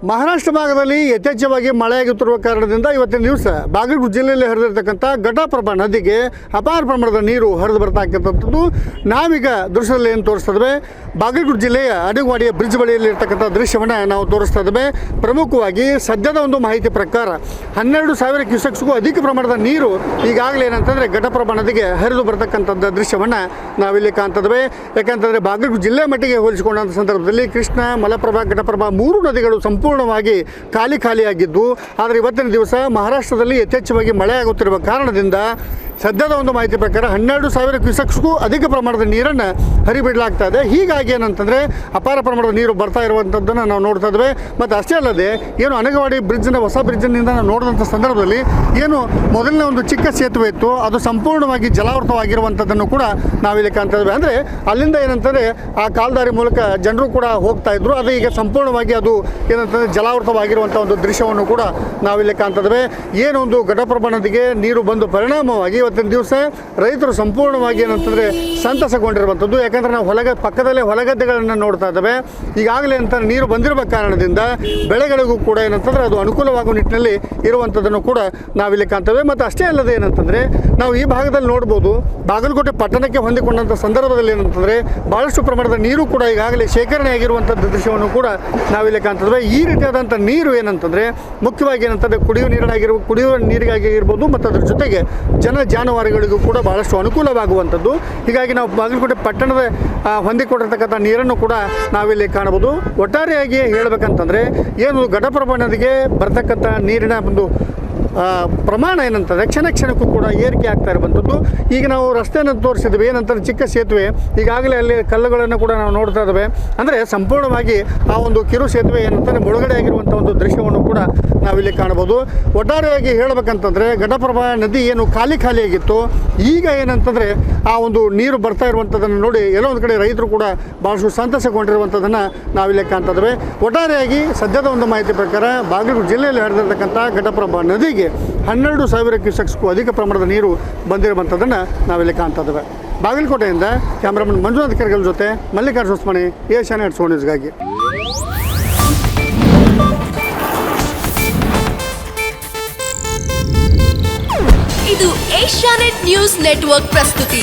ಮಹಾರಾಷ್ಟ್ರ ಭಾಗದಲ್ಲಿ ಯಥೇಚ್ಛವಾಗಿ ಮಳೆಯಾಗುತ್ತಿರುವ ಕಾರಣದಿಂದ ಇವತ್ತಿನ ದಿವಸ ಬಾಗಲಕೋಟೆ ಜಿಲ್ಲೆಯಲ್ಲಿ ಹರಿದಿರ್ತಕ್ಕಂಥ ಘಟಪ್ರಭಾ ನದಿಗೆ ಅಪಾರ ಪ್ರಮಾಣದ ನೀರು ಹರಿದು ಬರ್ತಾ ಇರ್ತಕ್ಕಂಥದ್ದು ನಾವೀಗ ದೃಶ್ಯದಲ್ಲಿ ಏನು ತೋರಿಸ್ತಾ ಇದ್ದೇವೆ. ಬಾಗಲಕೋಟೆ ಜಿಲ್ಲೆಯ ಅಡಗವಾಡಿಯ ಬ್ರಿಡ್ಜ್ ಬಳಿಯಲ್ಲಿ ಇರ್ತಕ್ಕಂಥ ದೃಶ್ಯವನ್ನು ನಾವು ತೋರಿಸ್ತಾ ಇದ್ದೇವೆ. ಪ್ರಮುಖವಾಗಿ ಸದ್ಯದ ಒಂದು ಮಾಹಿತಿ ಪ್ರಕಾರ 12,000 ಕ್ಯೂಸೆಕ್ಸ್ಗೂ ಅಧಿಕ ಪ್ರಮಾಣದ ನೀರು ಈಗಾಗಲೇ ಏನಂತಂದರೆ ಘಟಪ್ರಭಾ ನದಿಗೆ ಹರಿದು ಬರ್ತಕ್ಕಂಥದ್ದು ದೃಶ್ಯವನ್ನು ನಾವಿಲ್ಲಿ ಕಾಣ್ತಿದ್ದೇವೆ. ಯಾಕಂತಂದರೆ ಬಾಗಲಕೋಟೆ ಜಿಲ್ಲೆ ಮಟ್ಟಿಗೆ ಹೋಲಿಸಿಕೊಂಡಂಥ ಸಂದರ್ಭದಲ್ಲಿ ಕೃಷ್ಣ, ಮಲಪ್ರಭಾ, ಘಟಪ್ರಭಾ ಮೂರು ನದಿಗಳು ಸಂಪೂರ್ಣವಾಗಿ ಖಾಲಿಯಾಗಿದ್ದು, ಆದರೆ ಇವತ್ತಿನ ದಿವಸ ಮಹಾರಾಷ್ಟ್ರದಲ್ಲಿ ಯಥೇಚ್ಛವಾಗಿ ಮಳೆ ಆಗುತ್ತಿರುವ ಕಾರಣದಿಂದ ಸದ್ಯದ ಒಂದು ಮಾಹಿತಿ ಪ್ರಕಾರ 12,000 ಕ್ಯೂಸೆಕ್ಸ್ಗೂ ಅಧಿಕ ಪ್ರಮಾಣದ ನೀರನ್ನು ಹರಿಬಿಡಲಾಗ್ತಾ ಇದೆ. ಹೀಗಾಗಿ ಏನಂತಂದರೆ ಅಪಾರ ಪ್ರಮಾಣದ ನೀರು ಬರ್ತಾ ಇರುವಂಥದ್ದನ್ನು ನಾವು ನೋಡ್ತಾ ಇದ್ದೇವೆ. ಮತ್ತು ಅಷ್ಟೇ ಅಲ್ಲದೆ ಏನು ಅನಗವಾಡಿ ಬ್ರಿಡ್ಜ್ನ ಹೊಸ ಬ್ರಿಡ್ಜ್ನಿಂದ ನಾವು ನೋಡಿದಂಥ ಸಂದರ್ಭದಲ್ಲಿ ಏನು ಮೊದಲನೇ ಒಂದು ಚಿಕ್ಕ ಸೇತುವೆ ಇತ್ತು ಅದು ಸಂಪೂರ್ಣವಾಗಿ ಜಲಾವೃತವಾಗಿರುವಂಥದ್ದನ್ನು ಕೂಡ ನಾವಿಲ್ಲಿ ಕಾಣ್ತಾ ಇದ್ದೇವೆ. ಅಂದರೆ ಅಲ್ಲಿಂದ ಏನಂತಂದರೆ ಆ ಕಾಲ್ದಾರಿ ಮೂಲಕ ಜನರು ಕೂಡ ಹೋಗ್ತಾ ಇದ್ರು, ಅದು ಈಗ ಸಂಪೂರ್ಣವಾಗಿ ಅದು ಏನಂತಂದರೆ ಜಲಾವೃತವಾಗಿರುವಂಥ ಒಂದು ದೃಶ್ಯವನ್ನು ಕೂಡ ನಾವಿಲ್ಲಿ ಕಾಣ್ತಾ ಇದ್ದೇವೆ. ಏನೊಂದು ಘಟಪ್ರಭಾ ನದಿಗೆ ನೀರು ಬಂದು ಪರಿಣಾಮವಾಗಿ ಇವತ್ತಿನ ದಿವಸ ರೈತರು ಸಂಪೂರ್ಣವಾಗಿ ಏನಂತಂದರೆ ಸಂತಸಗೊಂಡಿರುವಂಥದ್ದು. ಯಾಕಂದರೆ ನಾವು ಪಕ್ಕದಲ್ಲೇ ಹೊಲಗದ್ದೆಗಳನ್ನು ನೋಡ್ತಾ ಇದ್ದೇವೆ. ಈಗಾಗಲೇ ಅಂತ ನೀರು ಬಂದಿರುವ ಕಾರಣದಿಂದ ಬೆಳೆಗಳಿಗೂ ಕೂಡ ಏನಂತಂದರೆ ಅದು ಅನುಕೂಲವಾಗುವ ನಿಟ್ಟಿನಲ್ಲಿ ಇರುವಂಥದ್ದನ್ನು ಕೂಡ ನಾವಿಲ್ಲಿ ಕಾಣ್ತೇವೆ. ಮತ್ತು ಅಷ್ಟೇ ಅಲ್ಲದೆ ಏನಂತಂದರೆ ನಾವು ಈ ಭಾಗದಲ್ಲಿ ನೋಡ್ಬೋದು, ಬಾಗಲಕೋಟೆ ಪಟ್ಟಣಕ್ಕೆ ಹೊಂದಿಕೊಂಡಂಥ ಸಂದರ್ಭದಲ್ಲಿ ಏನಂತಂದರೆ ಭಾಳಷ್ಟು ಪ್ರಮಾಣದ ನೀರು ಕೂಡ ಈಗಾಗಲೇ ಶೇಖರಣೆ ಆಗಿರುವಂಥದ್ದು ದೃಶ್ಯವನ್ನು ಕೂಡ ನಾವಿಲ್ಲಿ ಕಾಣ್ತೇವೆ. ಈ ರೀತಿಯಾದಂಥ ನೀರು ಏನಂತಂದರೆ ಮುಖ್ಯವಾಗಿ ಏನಂತಂದರೆ ಕುಡಿಯುವ ನೀರಿಗಾಗಿ ಇರ್ಬೋದು ಮತ್ತು ಅದರ ಜೊತೆಗೆ ಜಾನುವಾರುಗಳಿಗೂ ಕೂಡ ಭಾಳಷ್ಟು ಅನುಕೂಲವಾಗುವಂಥದ್ದು. ಹೀಗಾಗಿ ನಾವು ಬಾಗಲಕೋಟೆ ಪಟ್ಟಣದ ಹೊಂದಿಕೊಂಡಿರ್ತಕ್ಕಂಥ ನೀರನ್ನು ಕೂಡ ನಾವಿಲ್ಲಿ ಕಾಣಬಹುದು. ಒಟ್ಟಾರೆಯಾಗಿ ಹೇಳಬೇಕಂತಂದರೆ ಏನು ಘಟಪ್ರಭಾ ನದಿಗೆ ಬರ್ತಕ್ಕಂಥ ನೀರಿನ ಒಂದು ಪ್ರಮಾಣ ಏನಂತಂದರೆ ಕ್ಷಣಕ್ಕೂ ಕೂಡ ಏರಿಕೆ ಆಗ್ತಾ ಇರುವಂಥದ್ದು. ಈಗ ನಾವು ರಸ್ತೆಯನ್ನು ತೋರಿಸಿದ್ವಿ, ಏನಂತಾರೆ ಚಿಕ್ಕ ಸೇತುವೆ ಈಗಾಗಲೇ ಅಲ್ಲಿ ಕಲ್ಲುಗಳನ್ನು ಕೂಡ ನಾವು ನೋಡ್ತಾ ಇದ್ದೇವೆ. ಅಂದರೆ ಸಂಪೂರ್ಣವಾಗಿ ಆ ಒಂದು ಕಿರು ಸೇತುವೆ ಏನಂತಾರೆ ಮುಳುಗಡೆ ಆಗಿರುವಂಥ ಒಂದು ದೃಶ್ಯವನ್ನು ಕೂಡ ನಾವಿಲ್ಲಿ ಕಾಣ್ಬೋದು. ಒಟ್ಟಾರೆಯಾಗಿ ಹೇಳಬೇಕಂತಂದರೆ ಘಟಪ್ರಭಾ ನದಿ ಏನು ಖಾಲಿಯಾಗಿತ್ತು, ಈಗ ಏನಂತಂದರೆ ಆ ಒಂದು ನೀರು ಬರ್ತಾ ಇರುವಂಥದ್ದನ್ನು ನೋಡಿ ಎಲ್ಲೋ ಒಂದು ಕಡೆ ರೈತರು ಕೂಡ ಭಾಳಷ್ಟು ಸಂತಸಗೊಂಡಿರುವಂಥದ್ದನ್ನು ನಾವಿಲ್ಲಿ ಕಾಣ್ತಾ ಇದ್ದೇವೆ. ಒಟ್ಟಾರೆಯಾಗಿ ಸದ್ಯದ ಒಂದು ಮಾಹಿತಿ ಪ್ರಕಾರ ಬಾಗಲಕೋಟೆ ಜಿಲ್ಲೆಯಲ್ಲಿ ಹರಿದಿರ್ತಕ್ಕಂಥ ಘಟಪ್ರಭಾ ನದಿಗೆ 12,000 ಕ್ಯೂಸೆಕ್ಸ್ಗೂ ಅಧಿಕ ಪ್ರಮಾಣದ ನೀರು ಬಂದಿರುವಂಥದ್ದನ್ನು ನಾವಿಲ್ಲಿ ಕಾಣ್ತಾ ಇದ್ದೇವೆ. ಬಾಗಲಕೋಟೆಯಿಂದ ಕ್ಯಾಮ್ರಾಮನ್ ಮಂಜುನಾಥ್ ಕೆರಗಲ್ ಜೊತೆ ಮಲ್ಲಿಕಾರ್ಜುನ ಹೊಸಮನಿ, ಏಷ್ಯಾನೆಟ್ ನ್ಯೂಸ್ಗಾಗಿ. ಇದು ಏಷ್ಯಾನೆಟ್ ನ್ಯೂಸ್ ನೆಟ್ವರ್ಕ್ ಪ್ರಸ್ತುತಿ.